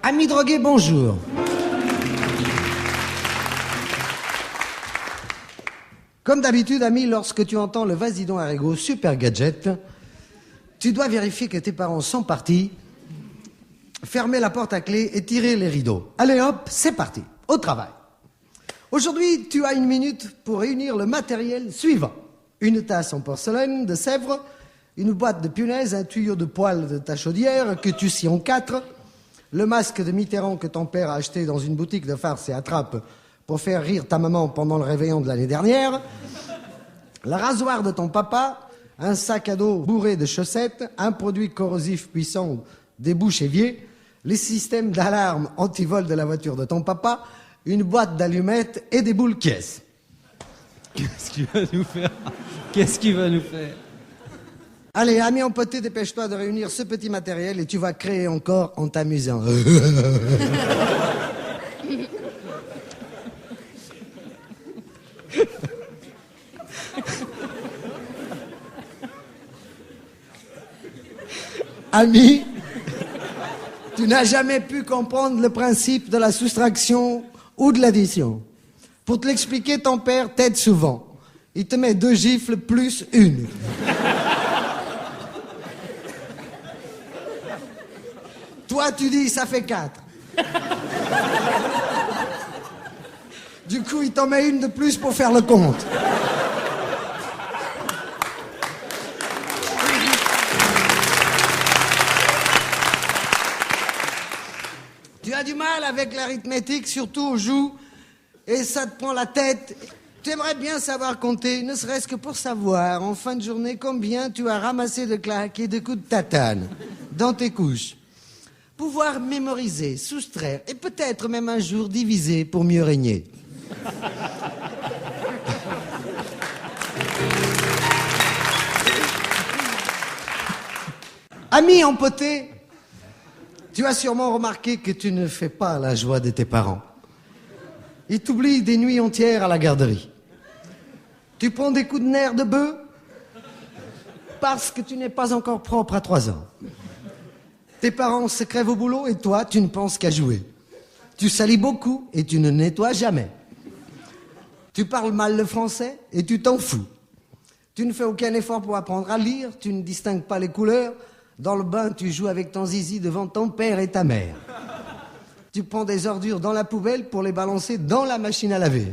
Ami drogué, bonjour. Comme d'habitude, ami, lorsque tu entends le vas-y donc Arrigo super gadget, tu dois vérifier que tes parents sont partis, fermer la porte à clé et tirer les rideaux. Allez hop, c'est parti, au travail. Aujourd'hui, tu as 1 minute pour réunir le matériel suivant. Une tasse en porcelaine de Sèvres, une boîte de punaises, un tuyau de poêle de ta chaudière que tu scies en 4, le masque de Mitterrand que ton père a acheté dans une boutique de farce et attrape pour faire rire ta maman pendant le réveillon de l'année dernière, la rasoir de ton papa, un sac à dos bourré de chaussettes, un produit corrosif puissant, des bouches éviers, les systèmes d'alarme anti-vol de la voiture de ton papa, une boîte d'allumettes et des boules caisses. Qu'est-ce qu'il va nous faire? Qu'est-ce qu'il va nous faire? Allez, ami empoté, dépêche-toi de réunir ce petit matériel et tu vas créer encore en t'amusant. Ami, tu n'as jamais pu comprendre le principe de la soustraction ou de l'addition. Pour te l'expliquer, ton père t'aide souvent. Il te met 2 gifles plus 1. Toi, tu dis, ça fait 4. Du coup, il t'en met 1 de plus pour faire le compte. Tu as du mal avec l'arithmétique, surtout au joue, et ça te prend la tête. Tu aimerais bien savoir compter, ne serait-ce que pour savoir, en fin de journée, combien tu as ramassé de claques et de coups de tatane dans tes couches. Pouvoir mémoriser, soustraire, et peut-être même un jour diviser pour mieux régner. Ami empoté, tu as sûrement remarqué que tu ne fais pas la joie de tes parents. Ils t'oublient des nuits entières à la garderie. Tu prends des coups de nerfs de bœuf parce que tu n'es pas encore propre à 3 ans. Tes parents se crèvent au boulot et toi, tu ne penses qu'à jouer. Tu salis beaucoup et tu ne nettoies jamais. Tu parles mal le français et tu t'en fous. Tu ne fais aucun effort pour apprendre à lire, tu ne distingues pas les couleurs. Dans le bain, tu joues avec ton zizi devant ton père et ta mère. Tu prends des ordures dans la poubelle pour les balancer dans la machine à laver.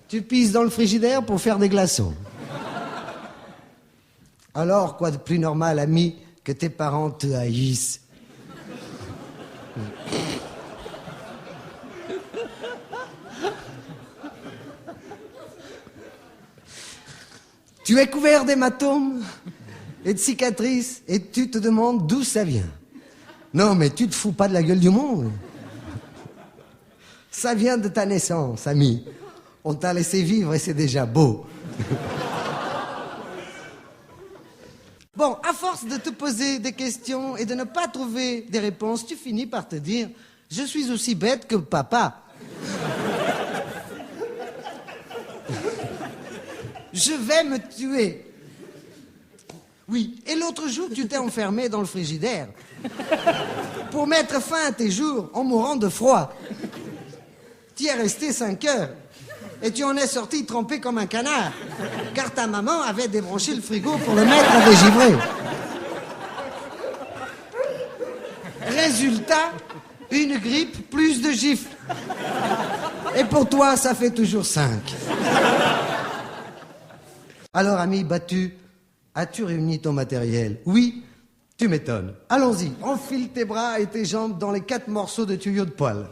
Tu pisses dans le frigidaire pour faire des glaçons. Alors, quoi de plus normal, ami, que tes parents te haïssent? Tu es couvert d'hématomes et de cicatrices et tu te demandes d'où ça vient. Non, mais tu te fous pas de la gueule du monde. Ça vient de ta naissance, ami. On t'a laissé vivre et c'est déjà beau. Bon, à force de te poser des questions et de ne pas trouver des réponses, tu finis par te dire « Je suis aussi bête que papa. » Je vais me tuer. Oui, et l'autre jour, tu t'es enfermé dans le frigidaire pour mettre fin à tes jours en mourant de froid. Tu y es resté 5 heures et tu en es sorti trempé comme un canard, car ta maman avait débranché le frigo pour le mettre à dégivrer. Résultat, une grippe, plus de gifles. Et pour toi, ça fait toujours 5. Alors, ami battu, as-tu réuni ton matériel? Oui, tu m'étonnes. Allons-y, enfile tes bras et tes jambes dans les 4 morceaux de tuyau de poêle.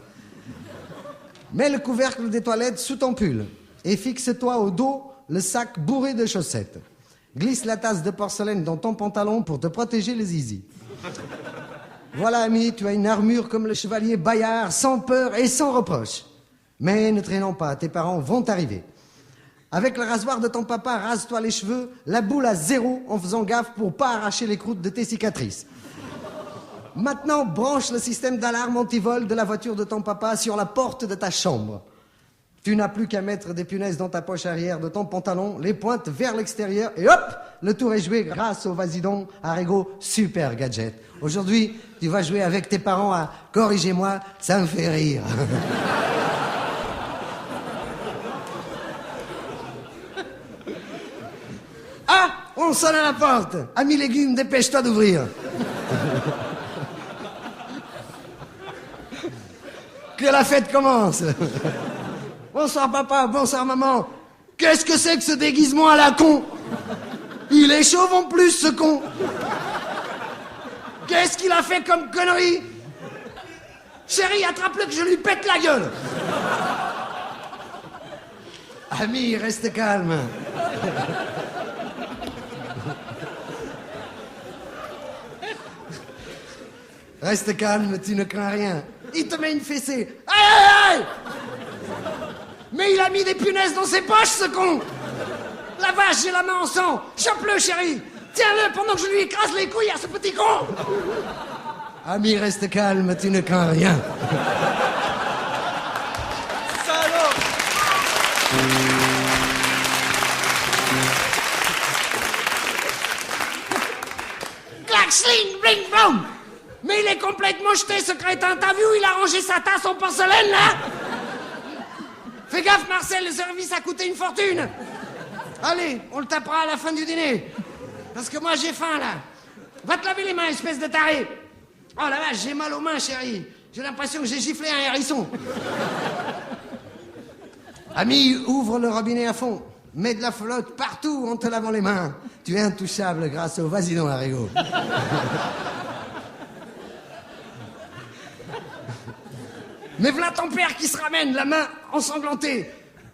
Mets le couvercle des toilettes sous ton pull et fixe-toi au dos le sac bourré de chaussettes. Glisse la tasse de porcelaine dans ton pantalon pour te protéger les zizi. Voilà, ami, tu as une armure comme le chevalier Bayard, sans peur et sans reproche. Mais ne traînons pas, tes parents vont arriver. Avec le rasoir de ton papa, rase-toi les cheveux, la boule à 0 en faisant gaffe pour pas arracher les croûtes de tes cicatrices. Maintenant, branche le système d'alarme anti-vol de la voiture de ton papa sur la porte de ta chambre. Tu n'as plus qu'à mettre des punaises dans ta poche arrière de ton pantalon, les pointes vers l'extérieur et hop, le tour est joué grâce au Vasidon Arrigo Super Gadget. Aujourd'hui, tu vas jouer avec tes parents à Corrigez-moi, ça me fait rire. Ah, on sonne à la porte. Ami Légumes, dépêche-toi d'ouvrir. Que la fête commence. Bonsoir papa, bonsoir maman. Qu'est-ce que c'est que ce déguisement à la con? Il est chauve en plus, ce con. Qu'est-ce qu'il a fait comme connerie? Chérie, attrape-le que je lui pète la gueule. Ami, reste calme. Reste calme, tu ne crains rien. Il te met une fessée. Aïe, aïe, aïe! Mais il a mis des punaises dans ses poches, ce con! La vache, j'ai la main en sang! Chope-le, chérie! Tiens-le pendant que je lui écrase les couilles à ce petit con! Ami, reste calme, tu ne crains rien. Salaud! Clac, sling, ring, boom! Mais il est complètement jeté, ce crétin. T'as vu où il a rangé sa tasse en porcelaine, là? Fais gaffe, Marcel, le service a coûté une fortune. Allez, on le tapera à la fin du dîner. Parce que moi, j'ai faim, là. Va te laver les mains, espèce de taré. Oh la vache, j'ai mal aux mains, chérie. J'ai l'impression que j'ai giflé un hérisson. Ami, ouvre le robinet à fond. Mets de la flotte partout en te lavant les mains. Tu es intouchable grâce au Vasidon Arrigo. Mais voilà ton père qui se ramène, la main ensanglantée.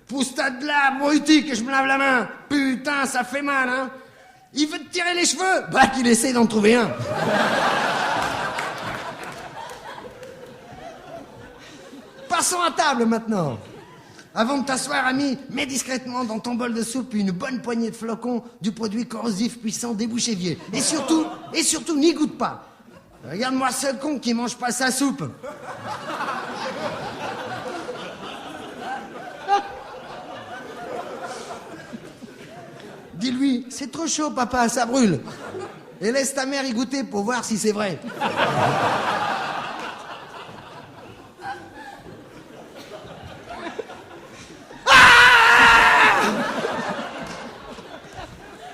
Pousse-toi de là, abruti, que je me lave la main. Putain, ça fait mal, hein. Il veut te tirer les cheveux? Bah, qu'il essaie d'en trouver un. Passons à table, maintenant. Avant de t'asseoir, ami, mets discrètement dans ton bol de soupe une bonne poignée de flocons du produit corrosif puissant d'ébouche-évier. Et surtout, n'y goûte pas. Regarde-moi ce con qui mange pas sa soupe. Dis-lui, c'est trop chaud, papa, ça brûle. Et laisse ta mère y goûter pour voir si c'est vrai. Ah!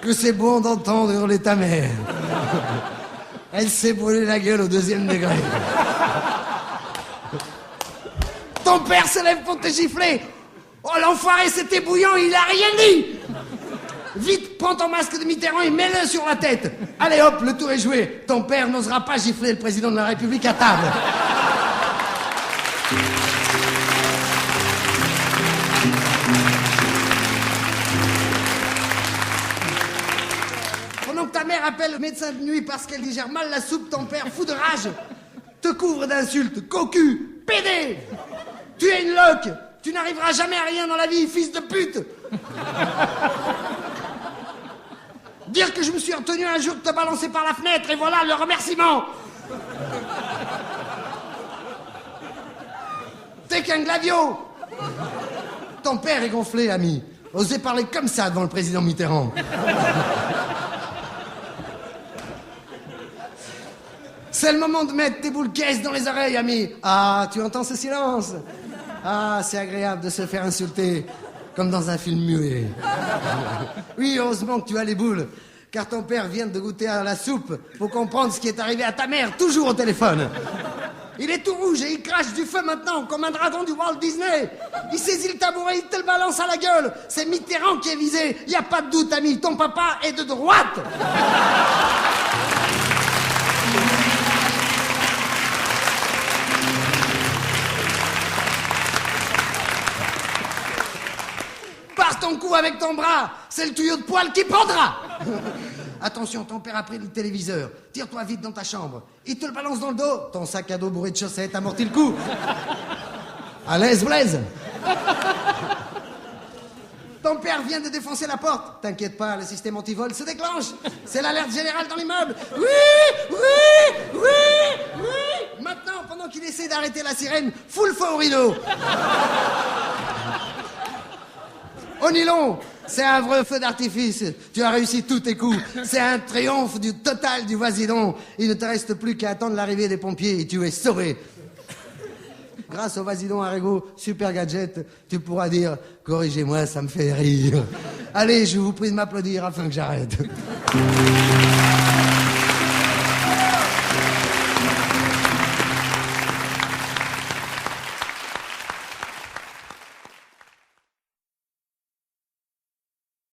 Que c'est bon d'entendre hurler ta mère. Elle s'est brûlée la gueule au 2e degré. Ton père se lève pour te gifler. Oh, l'enfoiré, c'était bouillant, il a rien dit. Vite, prends ton masque de Mitterrand et mets-le sur la tête. Allez hop, le tour est joué. Ton père n'osera pas gifler le président de la République à table. Pendant que ta mère appelle le médecin de nuit parce qu'elle digère mal la soupe, ton père, fou de rage, te couvre d'insultes. Cocu, pédé, tu es une loque, tu n'arriveras jamais à rien dans la vie, fils de pute. Dire que je me suis retenu un jour de te balancer par la fenêtre, et voilà le remerciement. T'es qu'un glavio. Ton père est gonflé, ami. Osez parler comme ça devant le président Mitterrand. C'est le moment de mettre tes boules caisses dans les oreilles, ami. Ah, tu entends ce silence? Ah, c'est agréable de se faire insulter, comme dans un film muet. Oui, heureusement que tu as les boules, car ton père vient de goûter à la soupe pour comprendre ce qui est arrivé à ta mère, toujours au téléphone. Il est tout rouge et il crache du feu maintenant, comme un dragon du Walt Disney. Il saisit le tabouret, il te le balance à la gueule. C'est Mitterrand qui est visé. Il n'y a pas de doute, ami, ton papa est de droite. Pars ton coup avec ton bras, c'est le tuyau de poil qui pendra. Attention, ton père a pris le téléviseur. Tire-toi vite dans ta chambre. Il te le balance dans le dos. Ton sac à dos bourré de chaussettes amortit le coup. À l'aise, Blaise. Ton père vient de défoncer la porte. T'inquiète pas, le système antivol se déclenche. C'est l'alerte générale dans l'immeuble. Oui, oui, oui, oui. Maintenant, pendant qu'il essaie d'arrêter la sirène, fous le feu au rideau. Au nylon, c'est un vrai feu d'artifice. Tu as réussi tous tes coups. C'est un triomphe du total du Vasidon. Il ne te reste plus qu'à attendre l'arrivée des pompiers et tu es sauvé. Grâce au Vasidon Arrigo Super Gadget, tu pourras dire « Corrigez-moi, ça me fait rire ». Allez, je vous prie de m'applaudir afin que j'arrête.